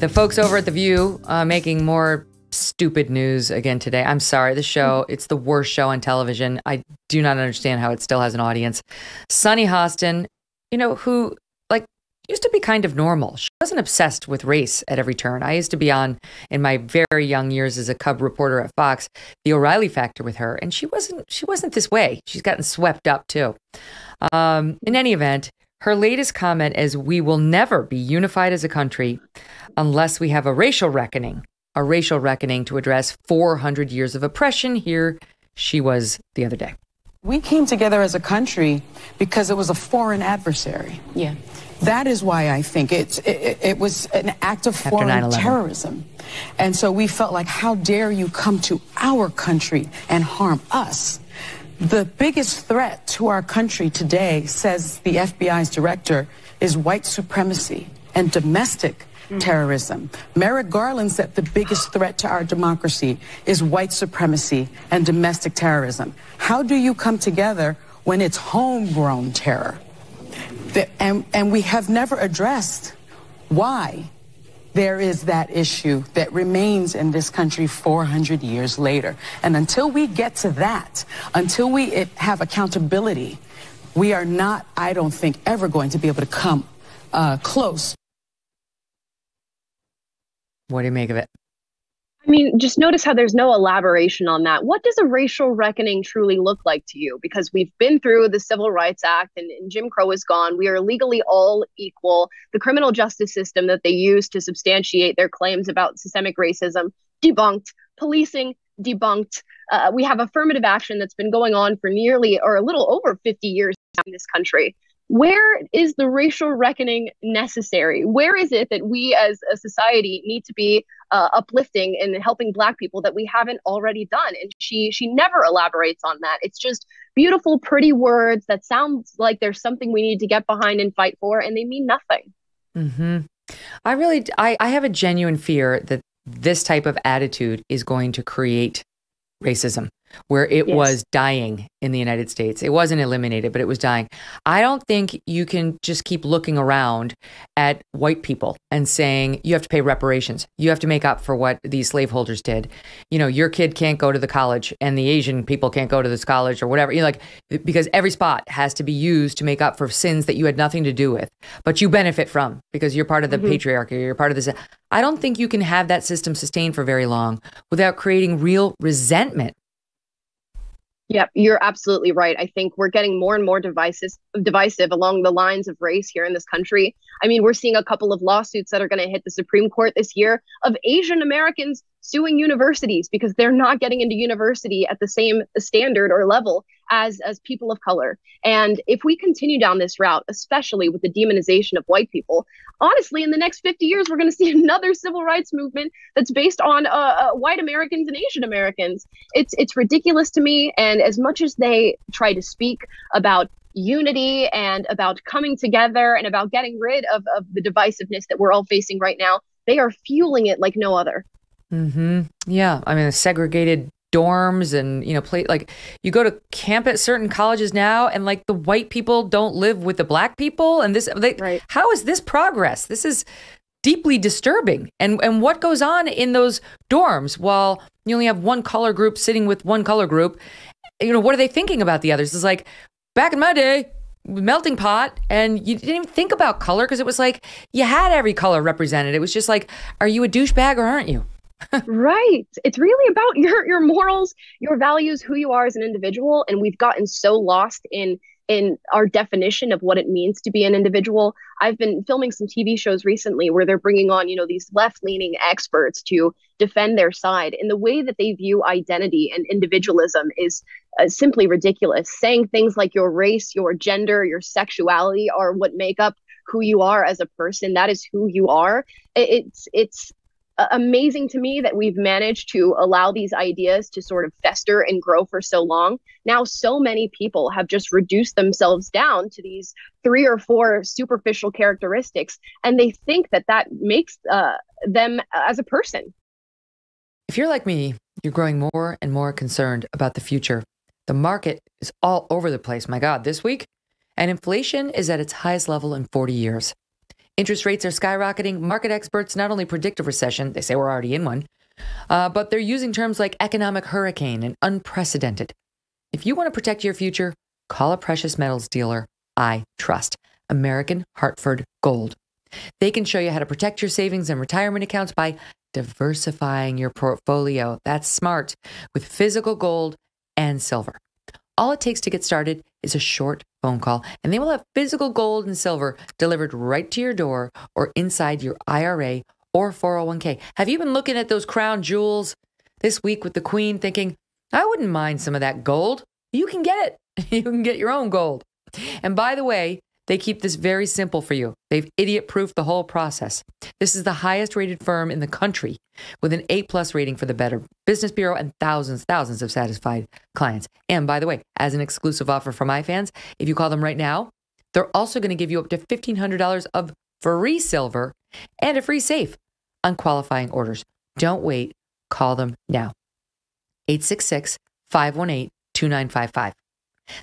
The folks over at The View making more stupid news again today. I'm sorry, the show, it's the worst show on television. I do not understand how it still has an audience. Sunny Hostin, you know, who like used to be kind of normal. She wasn't obsessed with race at every turn. I used to be on, in my very young years as a cub reporter at Fox, the O'Reilly Factor with her, and she wasn't this way. She's gotten swept up too. In any event, her latest comment is, "We will never be unified as a country unless we have a racial reckoning to address 400 years of oppression." Here she was the other day. We came together as a country because it was a foreign adversary. Yeah. That is why I think it was an act of foreign terrorism. And so we felt like, how dare you come to our country and harm us? The biggest threat to our country today, says the FBI's director, is white supremacy and domestic terrorism. Merrick Garland said the biggest threat to our democracy is white supremacy and domestic terrorism. How do you come together when it's homegrown terror? And we have never addressed why there is that issue that remains in this country 400 years later. And until we get to that, until we have accountability, we are not, I don't think, ever going to be able to come close. What do you make of it? I mean, just notice how there's no elaboration on that. What does a racial reckoning truly look like to you? Because we've been through the Civil Rights Act and Jim Crow is gone. We are legally all equal. The criminal justice system that they use to substantiate their claims about systemic racism, debunked. Policing, debunked. We have affirmative action that's been going on for nearly or a little over 50 years in this country. Where is the racial reckoning necessary? Where is it that we as a society need to be uplifting and helping Black people that we haven't already done? And she never elaborates on that. It's just beautiful, pretty words that sounds like there's something we need to get behind and fight for, and they mean nothing. Mm-hmm. I have a genuine fear that this type of attitude is going to create racism, where it was dying in the United States. It wasn't eliminated, but it was dying. I don't think you can just keep looking around at white people and saying, you have to pay reparations. You have to make up for what these slaveholders did. You know, your kid can't go to the college and the Asian people can't go to this college or whatever. You know, like, because every spot has to be used to make up for sins that you had nothing to do with, but you benefit from because you're part of the patriarchy, you're part of this. I don't think you can have that system sustained for very long without creating real resentment. Yep, you're absolutely right. I think we're getting more and more divisive along the lines of race here in this country. I mean, we're seeing a couple of lawsuits that are going to hit the Supreme Court this year of Asian Americans suing universities because they're not getting into university at the same standard or level as people of color. And if we continue down this route, especially with the demonization of white people, honestly, in the next 50 years, we're going to see another civil rights movement that's based on white Americans and Asian Americans. It's ridiculous to me. And as much as they try to speak about unity and about coming together and about getting rid of the divisiveness that we're all facing right now, they are fueling it like no other. Mm-hmm. Yeah. I mean, the segregated dorms and, you know, like you go to camp at certain colleges now and like the white people don't live with the Black people. And right. How is this progress? This is deeply disturbing. And what goes on in those dorms while you only have one color group sitting with one color group? You know, what are they thinking about the others? It's like back in my day, melting pot, and you didn't even think about color because it was like you had every color represented. It was just like, are you a douchebag or aren't you? Right. It's really about your morals, your values, who you are as an individual. And we've gotten so lost in our definition of what it means to be an individual. I've been filming some TV shows recently where they're bringing on, you know, these left-leaning experts to defend their side. And the way that they view identity and individualism is simply ridiculous. Saying things like your race, your gender, your sexuality are what make up who you are as a person. That is who you are. It's amazing to me that we've managed to allow these ideas to sort of fester and grow for so long. Now, so many people have just reduced themselves down to these 3 or 4 superficial characteristics, and they think that makes them as a person. If you're like me, you're growing more and more concerned about the future. The market is all over the place. My God, this week, and inflation is at its highest level in 40 years. Interest rates are skyrocketing. Market experts not only predict a recession, they say we're already in one, but they're using terms like economic hurricane and unprecedented. If you want to protect your future, call a precious metals dealer I trust, American Hartford Gold. They can show you how to protect your savings and retirement accounts by diversifying your portfolio. That's smart, with physical gold and silver. All it takes to get started is a short phone call, and they will have physical gold and silver delivered right to your door or inside your IRA or 401k. Have you been looking at those crown jewels this week with the Queen thinking, I wouldn't mind some of that gold? You can get it. You can get your own gold. And by the way, they keep this very simple for you. They've idiot-proofed the whole process. This is the highest rated firm in the country with an A+ rating for the Better Business Bureau and thousands of satisfied clients. And by the way, as an exclusive offer for my fans, if you call them right now, they're also going to give you up to $1,500 of free silver and a free safe on qualifying orders. Don't wait. Call them now. 866-518-2955.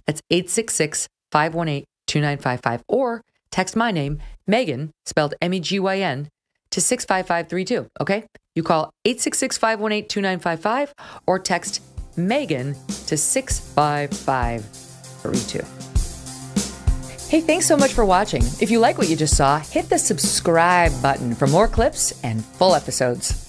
That's 866-518-2955. Or text my name, Megyn, spelled Megyn, to 65532. Okay? You call 866-518-2955 or text Megyn to 65532. Hey, thanks so much for watching. If you like what you just saw, hit the subscribe button for more clips and full episodes.